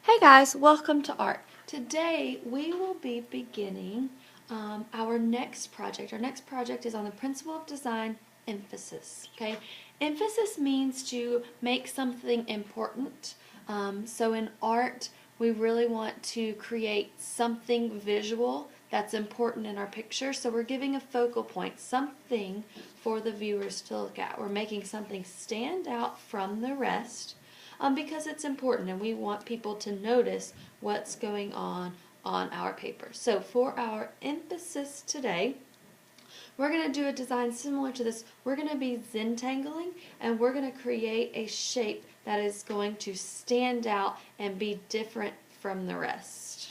Hey guys, welcome to art. Today we will be beginning our next project. Our next project is on the principle of design, emphasis. Okay, emphasis means to make something important. So in art, we really want to create something visual that's important in our picture. So we're giving a focal point, something for the viewers to look at. We're making something stand out from the rest because it's important and we want people to notice what's going on our paper. So for our emphasis today, we're going to do a design similar to this. We're going to be Zentangling, and we're going to create a shape that is going to stand out and be different from the rest.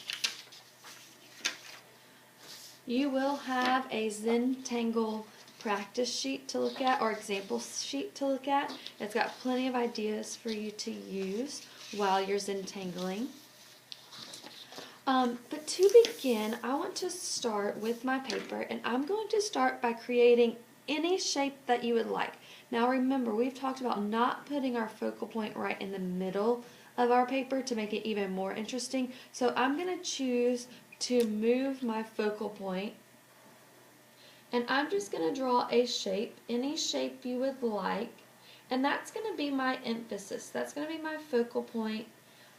You will have a Zentangle practice sheet to look at, or example sheet to look at. It's got plenty of ideas for you to use while you're Zentangling. But to begin, I want to start with my paper, and I'm going to start by creating any shape that you would like. Now remember, we've talked about not putting our focal point right in the middle of our paper to make it even more interesting. So I'm going to choose to move my focal point, and I'm just going to draw a shape, any shape you would like, and that's going to be my emphasis. That's going to be my focal point.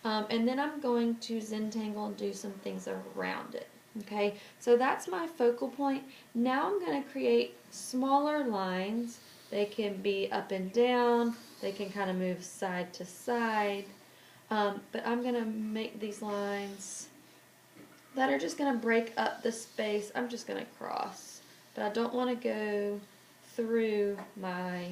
And then I'm going to Zentangle and do some things around it. Okay, so that's my focal point. Now I'm going to create smaller lines. They can be up and down. They can kind of move side to side. But I'm going to make these lines that are just going to break up the space. I'm just going to cross. But I don't want to go through my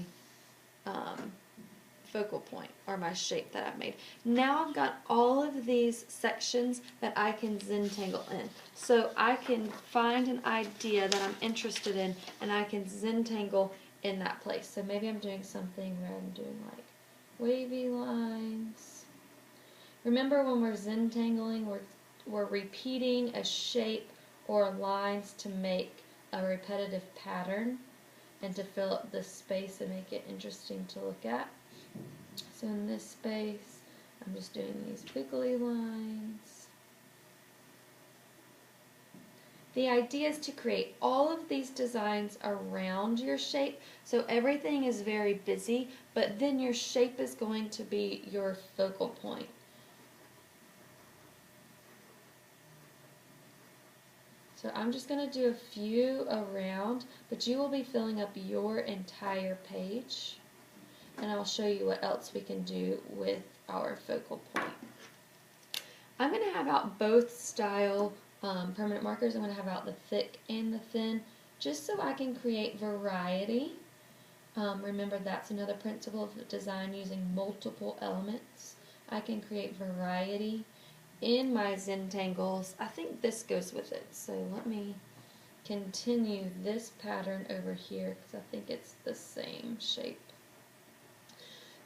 focal point or my shape that I've made. Now I've got all of these sections that I can Zentangle in. So I can find an idea that I'm interested in and I can Zentangle in that place. So maybe I'm doing something where I'm doing like wavy lines. Remember, when we're Zentangling, we're repeating a shape or lines to make a repetitive pattern and to fill up the space and make it interesting to look at. So in this space, I'm just doing these wiggly lines. The idea is to create all of these designs around your shape, so everything is very busy, but then your shape is going to be your focal point. So I'm just going to do a few around, but you will be filling up your entire page. And I'll show you what else we can do with our focal point. I'm going to have out both style permanent markers. I'm going to have out the thick and the thin, just so I can create variety. Remember, that's another principle of design, using multiple elements. I can create variety in my Zentangles. I think this goes with it, so let me continue this pattern over here because I think it's the same shape.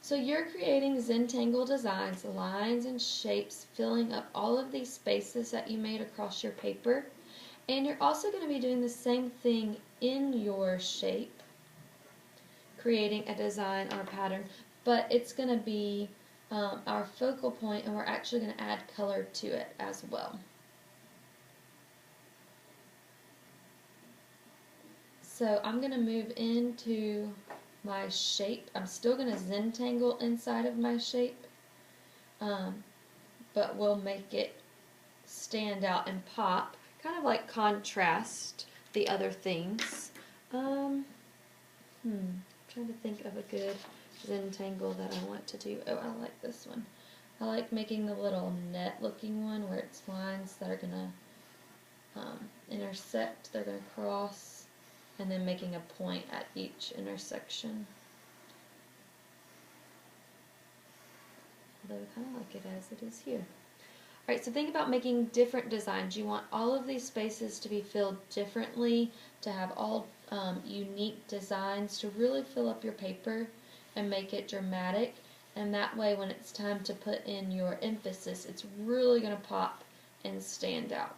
So you're creating Zentangle designs, lines and shapes, filling up all of these spaces that you made across your paper. And you're also going to be doing the same thing in your shape, creating a design or a pattern, but it's going to be our focal point, and we're actually going to add color to it as well. So I'm going to move into my shape. I'm still going to Zentangle inside of my shape, but we'll make it stand out and pop, kind of like contrast the other things. Trying to think of a good Zentangle that I want to do. Oh, I like this one. I like making the little net looking one where it's lines that are going to intersect, they're going to cross, and then making a point at each intersection. Although I kind of like it as it is here. Alright, so think about making different designs. You want all of these spaces to be filled differently, to have all unique designs, to really fill up your paper and make it dramatic. And that way, when it's time to put in your emphasis, it's really going to pop and stand out.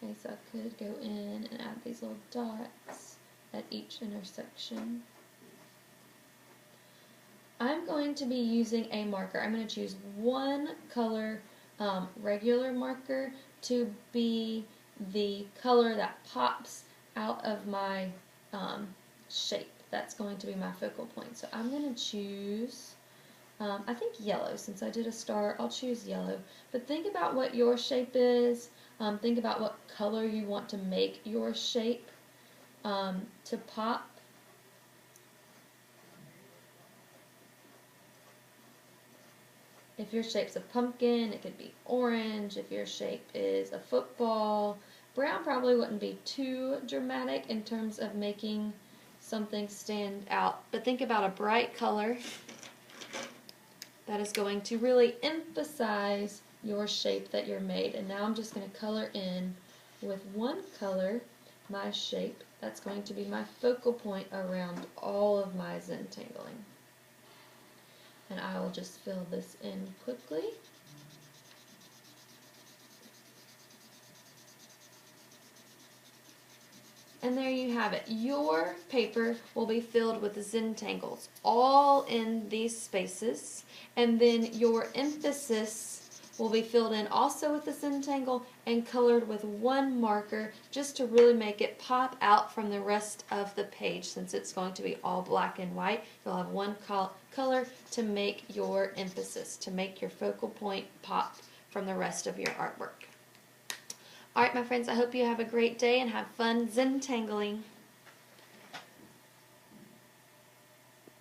Okay, so I could go in and add these little dots at each intersection. I'm going to be using a marker. I'm going to choose one color regular marker to be the color that pops out of my shape. That's going to be my focal point. So I'm going to choose, I think yellow. Since I did a star, I'll choose yellow. But think about what your shape is. Think about what color you want to make your shape to pop. If your shape's a pumpkin, it could be orange. If your shape is a football, brown probably wouldn't be too dramatic in terms of making something stand out. But think about a bright color that is going to really emphasize your shape that you're made. And now I'm just going to color in with one color my shape. That's going to be my focal point around all of my Zentangling. And I will just fill this in quickly. And there you have it. Your paper will be filled with Zentangles, all in these spaces. And then your emphasis will be filled in also with the Zentangle and colored with one marker just to really make it pop out from the rest of the page. Since it's going to be all black and white, you'll have one color to make your emphasis, to make your focal point pop from the rest of your artwork. Alright, my friends, I hope you have a great day and have fun Zentangling.